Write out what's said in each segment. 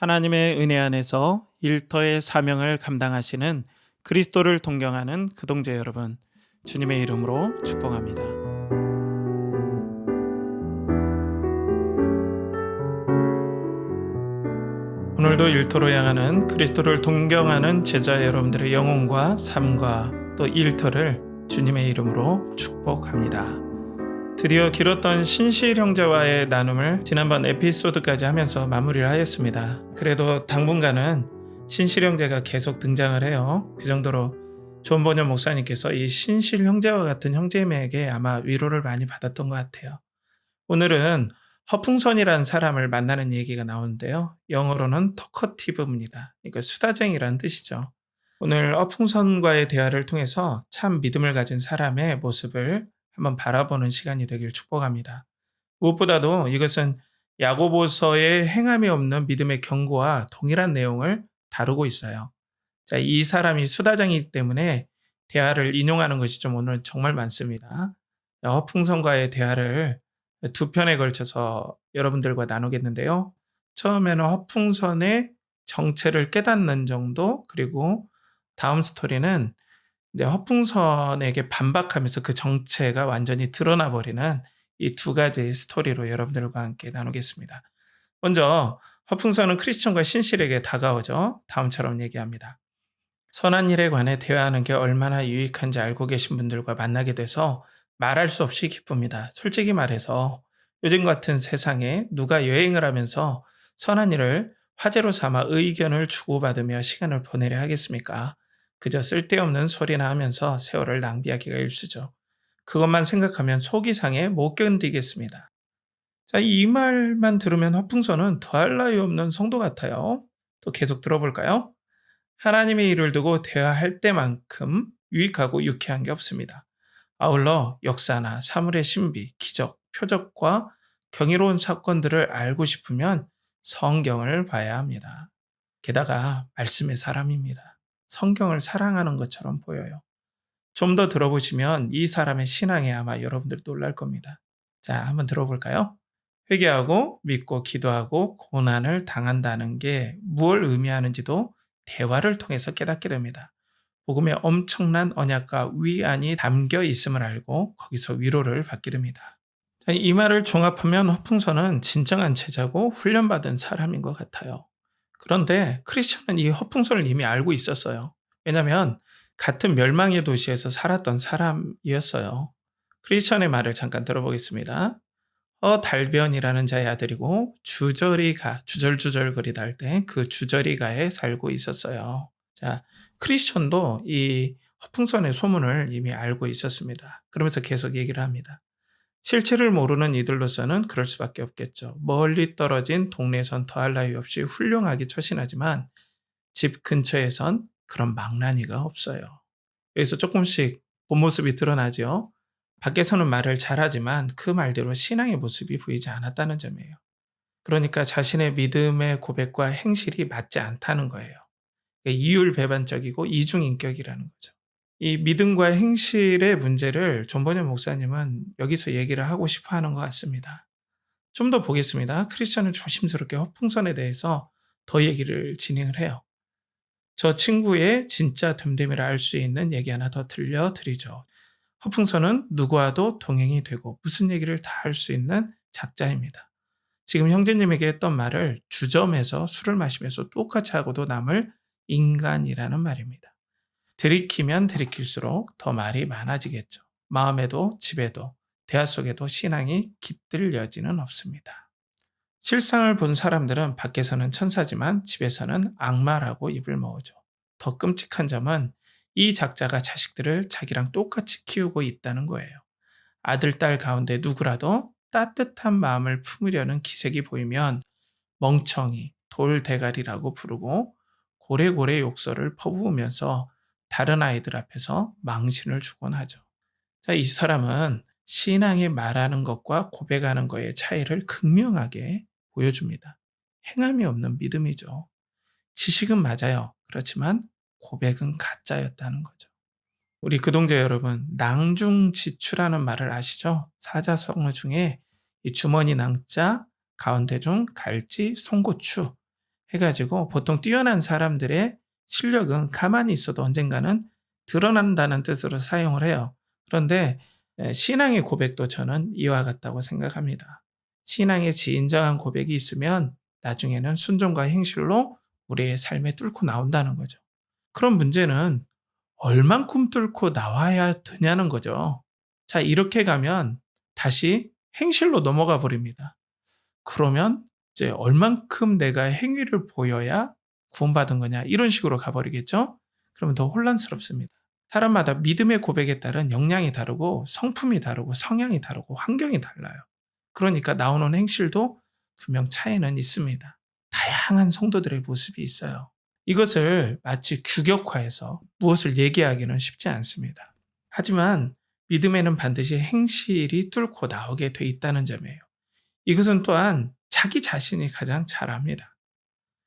하나님의 은혜 안에서 일터의 사명을 감당하시는 그리스도를 동경하는 그동재 여러분, 주님의 이름으로 축복합니다. 오늘도 일터로 향하는 그리스도를 동경하는 제자 여러분들의 영혼과 삶과 또 일터를 주님의 이름으로 축복합니다. 드디어 길었던 신실 형제와의 나눔을 지난번 에피소드까지 하면서 마무리를 하였습니다. 그래도 당분간은 신실 형제가 계속 등장을 해요. 그 정도로 존 번연 목사님께서 이 신실 형제와 같은 형제에게 아마 위로를 많이 받았던 것 같아요. 오늘은 허풍선이라는 사람을 만나는 얘기가 나오는데요. 영어로는 터커티브입니다. 그러니까 수다쟁이라는 뜻이죠. 오늘 허풍선과의 대화를 통해서 참 믿음을 가진 사람의 모습을 한번 바라보는 시간이 되길 축복합니다. 무엇보다도 이것은 야고보서의 행함이 없는 믿음의 경고와 동일한 내용을 다루고 있어요. 자, 이 사람이 수다쟁이기 때문에 대화를 인용하는 것이 좀 오늘 정말 많습니다. 허풍선과의 대화를 두 편에 걸쳐서 여러분들과 나누겠는데요. 처음에는 허풍선의 정체를 깨닫는 정도, 그리고 다음 스토리는 이제 허풍선에게 반박하면서 그 정체가 완전히 드러나 버리는 이 두 가지 스토리로 여러분들과 함께 나누겠습니다. 먼저 허풍선은 크리스천과 신실에게 다가오죠. 다음처럼 얘기합니다. 선한 일에 관해 대화하는 게 얼마나 유익한지 알고 계신 분들과 만나게 돼서 말할 수 없이 기쁩니다. 솔직히 말해서 요즘 같은 세상에 누가 여행을 하면서 선한 일을 화제로 삼아 의견을 주고받으며 시간을 보내려 하겠습니까? 그저 쓸데없는 소리나 하면서 세월을 낭비하기가 일쑤죠. 그것만 생각하면 속이 상해 못 견디겠습니다. 자, 이 말만 들으면 허풍선은 더할 나위 없는 성도 같아요. 또 계속 들어볼까요? 하나님의 일을 두고 대화할 때만큼 유익하고 유쾌한 게 없습니다. 아울러 역사나 사물의 신비, 기적, 표적과 경이로운 사건들을 알고 싶으면 성경을 봐야 합니다. 게다가 말씀의 사람입니다. 성경을 사랑하는 것처럼 보여요. 좀 더 들어보시면 이 사람의 신앙에 아마 여러분들 놀랄 겁니다. 자, 한번 들어볼까요? 회개하고 믿고 기도하고 고난을 당한다는 게 무엇을 의미하는지도 대화를 통해서 깨닫게 됩니다. 복음에 엄청난 언약과 위안이 담겨 있음을 알고 거기서 위로를 받게 됩니다. 이 말을 종합하면 허풍선은 진정한 제자고 훈련받은 사람인 것 같아요. 그런데 크리스천은 이 허풍선을 이미 알고 있었어요. 왜냐하면 같은 멸망의 도시에서 살았던 사람이었어요. 크리스천의 말을 잠깐 들어보겠습니다. 달변이라는 자의 아들이고 주절주절거리다 할 때 그 주저리가에 살고 있었어요. 자, 크리스천도 이 허풍선의 소문을 이미 알고 있었습니다. 그러면서 계속 얘기를 합니다. 실체를 모르는 이들로서는 그럴 수밖에 없겠죠. 멀리 떨어진 동네에선 더할 나위 없이 훌륭하게 처신하지만 집 근처에선 그런 망나니가 없어요. 여기서 조금씩 본 모습이 드러나죠. 밖에서는 말을 잘하지만 그 말대로 신앙의 모습이 보이지 않았다는 점이에요. 그러니까 자신의 믿음의 고백과 행실이 맞지 않다는 거예요. 이율배반적이고 이중인격이라는 거죠. 이 믿음과 행실의 문제를 존 번연 목사님은 여기서 얘기를 하고 싶어 하는 것 같습니다. 좀 더 보겠습니다. 크리스천은 조심스럽게 허풍선에 대해서 더 얘기를 진행을 해요. 저 친구의 진짜 됨됨이를 알 수 있는 얘기 하나 더 들려드리죠. 허풍선은 누구와도 동행이 되고 무슨 얘기를 다 할 수 있는 작자입니다. 지금 형제님에게 했던 말을 주점에서 술을 마시면서 똑같이 하고도 남을 인간이라는 말입니다. 들이키면 들이킬수록 더 말이 많아지겠죠. 마음에도 집에도 대화 속에도 신앙이 깃들 여지는 없습니다. 실상을 본 사람들은 밖에서는 천사지만 집에서는 악마라고 입을 모으죠. 더 끔찍한 점은 이 작자가 자식들을 자기랑 똑같이 키우고 있다는 거예요. 아들, 딸 가운데 누구라도 따뜻한 마음을 품으려는 기색이 보이면 멍청이, 돌대가리라고 부르고 고래고래 욕설을 퍼부으면서 다른 아이들 앞에서 망신을 주곤 하죠. 자, 이 사람은 신앙이 말하는 것과 고백하는 것의 차이를 극명하게 보여줍니다. 행함이 없는 믿음이죠. 지식은 맞아요. 그렇지만 고백은 가짜였다는 거죠. 우리 그동자 여러분, 낭중지추라는 말을 아시죠? 사자성어 중에 이 주머니 낭자, 가운데 중 갈지, 송고추 해가지고 보통 뛰어난 사람들의 실력은 가만히 있어도 언젠가는 드러난다는 뜻으로 사용을 해요. 그런데 신앙의 고백도 저는 이와 같다고 생각합니다. 신앙의 진정한 고백이 있으면 나중에는 순종과 행실로 우리의 삶에 뚫고 나온다는 거죠. 그럼 문제는 얼만큼 뚫고 나와야 되냐는 거죠. 자, 이렇게 가면 다시 행실로 넘어가 버립니다. 그러면 이제 얼만큼 내가 행위를 보여야 구원받은 거냐, 이런 식으로 가버리겠죠? 그러면 더 혼란스럽습니다. 사람마다 믿음의 고백에 따른 역량이 다르고 성품이 다르고 성향이 다르고 환경이 달라요. 그러니까 나오는 행실도 분명 차이는 있습니다. 다양한 성도들의 모습이 있어요. 이것을 마치 규격화해서 무엇을 얘기하기는 쉽지 않습니다. 하지만 믿음에는 반드시 행실이 뚫고 나오게 돼 있다는 점이에요. 이것은 또한 자기 자신이 가장 잘 압니다.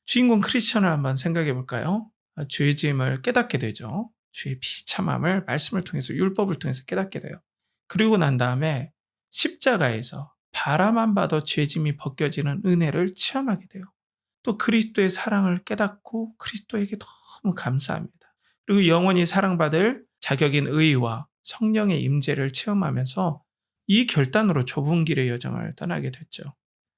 주인공 크리스천을 한번 생각해 볼까요? 죄의 짐을 깨닫게 되죠. 주의 비참함을 말씀을 통해서, 율법을 통해서 깨닫게 돼요. 그리고 난 다음에 십자가에서 바라만 봐도 죄 짐이 벗겨지는 은혜를 체험하게 돼요. 또 그리스도의 사랑을 깨닫고 그리스도에게 너무 감사합니다. 그리고 영원히 사랑받을 자격인 의와 성령의 임재를 체험하면서 이 결단으로 좁은 길의 여정을 떠나게 됐죠.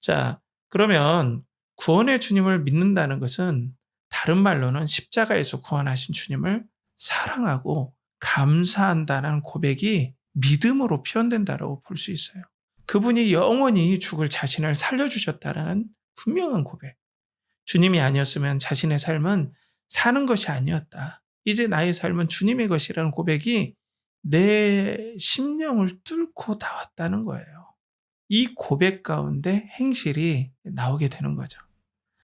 자, 그러면 구원의 주님을 믿는다는 것은 다른 말로는 십자가에서 구원하신 주님을 사랑하고 감사한다는 고백이 믿음으로 표현된다고 볼 수 있어요. 그분이 영원히 죽을 자신을 살려주셨다는 분명한 고백. 주님이 아니었으면 자신의 삶은 사는 것이 아니었다. 이제 나의 삶은 주님의 것이라는 고백이 내 심령을 뚫고 나왔다는 거예요. 이 고백 가운데 행실이 나오게 되는 거죠.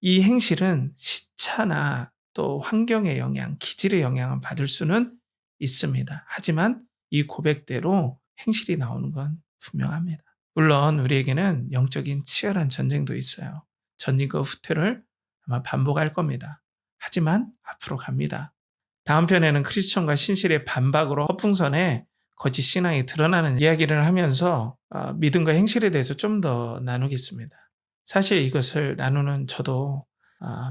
이 행실은 시차나 또 환경의 영향, 기질의 영향을 받을 수는 있습니다. 하지만 이 고백대로 행실이 나오는 건 분명합니다. 물론 우리에게는 영적인 치열한 전쟁도 있어요. 전진과 후퇴를 아마 반복할 겁니다. 하지만 앞으로 갑니다. 다음 편에는 크리스천과 신실의 반박으로 허풍선에 거짓 신앙이 드러나는 이야기를 하면서 믿음과 행실에 대해서 좀 더 나누겠습니다. 사실 이것을 나누는 저도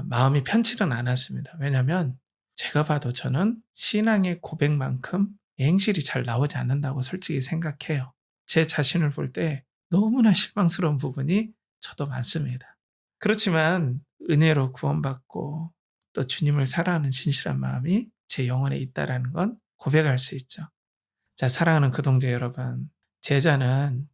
마음이 편치는 않았습니다. 왜냐하면 제가 봐도 저는 신앙의 고백만큼 행실이 잘 나오지 않는다고 솔직히 생각해요. 제 자신을 볼 때 너무나 실망스러운 부분이 저도 많습니다. 그렇지만 은혜로 구원받고 또 주님을 사랑하는 진실한 마음이 제 영혼에 있다는 건 고백할 수 있죠. 자, 사랑하는 그동자 여러분, 제자는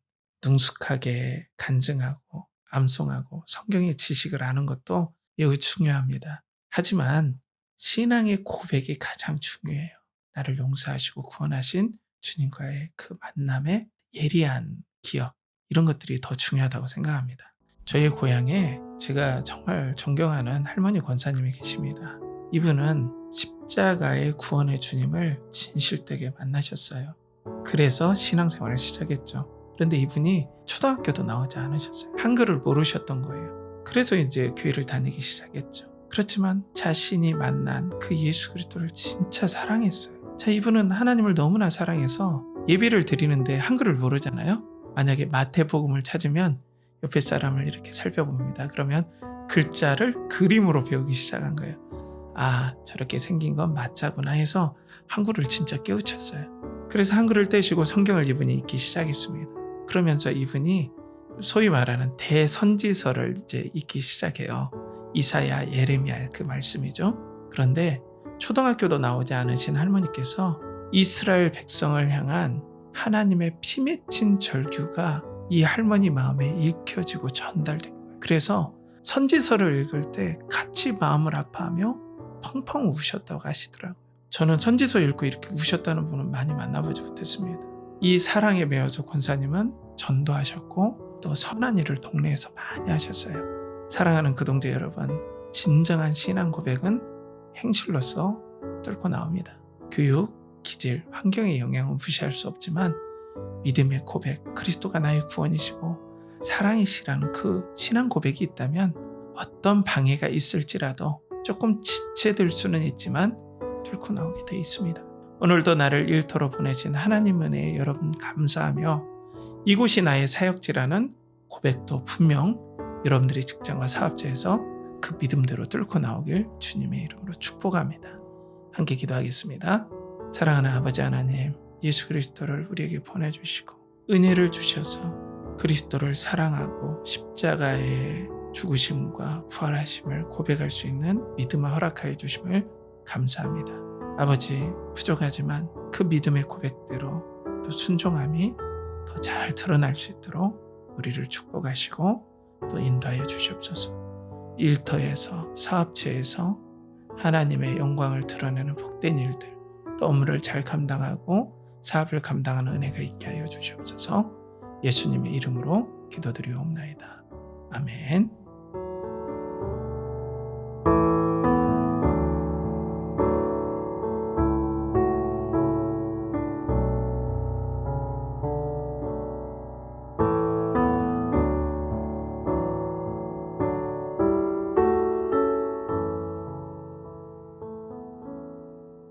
능숙하게 간증하고 암송하고 성경의 지식을 아는 것도 매우 중요합니다. 하지만 신앙의 고백이 가장 중요해요. 나를 용서하시고 구원하신 주님과의 그 만남의 예리한 기억, 이런 것들이 더 중요하다고 생각합니다. 저희 고향에 제가 정말 존경하는 할머니 권사님이 계십니다. 이분은 십자가의 구원의 주님을 진실되게 만나셨어요. 그래서 신앙생활을 시작했죠. 그런데 이분이 초등학교도 나오지 않으셨어요. 한글을 모르셨던 거예요. 그래서 이제 교회를 다니기 시작했죠. 그렇지만 자신이 만난 그 예수 그리스도를 진짜 사랑했어요. 자, 이분은 하나님을 너무나 사랑해서 예배를 드리는데 한글을 모르잖아요. 만약에 마태복음을 찾으면 옆에 사람을 이렇게 살펴봅니다. 그러면 글자를 그림으로 배우기 시작한 거예요. 아, 저렇게 생긴 건 맞자구나 해서 한글을 진짜 깨우쳤어요. 그래서 한글을 떼시고 성경을 이분이 읽기 시작했습니다. 그러면서 이분이 소위 말하는 대선지서를 이제 읽기 시작해요. 이사야, 예레미야 그 말씀이죠. 그런데 초등학교도 나오지 않으신 할머니께서 이스라엘 백성을 향한 하나님의 피 맺힌 절규가 이 할머니 마음에 읽혀지고 전달된 거예요. 그래서 선지서를 읽을 때 같이 마음을 아파하며 펑펑 우셨다고 하시더라고요. 저는 선지서 읽고 이렇게 우셨다는 분은 많이 만나보지 못했습니다. 이 사랑에 매여서 권사님은 전도하셨고 또 선한 일을 동네에서 많이 하셨어요. 사랑하는 그동자 여러분, 진정한 신앙 고백은 행실로서 뚫고 나옵니다. 교육, 기질, 환경의 영향은 무시할 수 없지만 믿음의 고백, 그리스도가 나의 구원이시고 사랑이시라는 그 신앙 고백이 있다면 어떤 방해가 있을지라도 조금 지체될 수는 있지만 뚫고 나오게 돼 있습니다. 오늘도 나를 일터로 보내신 하나님 은혜에 여러분 감사하며 이곳이 나의 사역지라는 고백도 분명 여러분들이 직장과 사업자에서 그 믿음대로 뚫고 나오길 주님의 이름으로 축복합니다. 함께 기도하겠습니다. 사랑하는 아버지 하나님, 예수 그리스도를 우리에게 보내주시고 은혜를 주셔서 그리스도를 사랑하고 십자가의 죽으심과 부활하심을 고백할 수 있는 믿음을 허락하여 주심을 감사합니다. 아버지, 부족하지만 그 믿음의 고백대로 또 순종함이 더 잘 드러날 수 있도록 우리를 축복하시고 또 인도하여 주시옵소서. 일터에서, 사업체에서 하나님의 영광을 드러내는 복된 일들, 또 업무를 잘 감당하고 사업을 감당하는 은혜가 있게 하여 주시옵소서. 예수님의 이름으로 기도드리옵나이다. 아멘.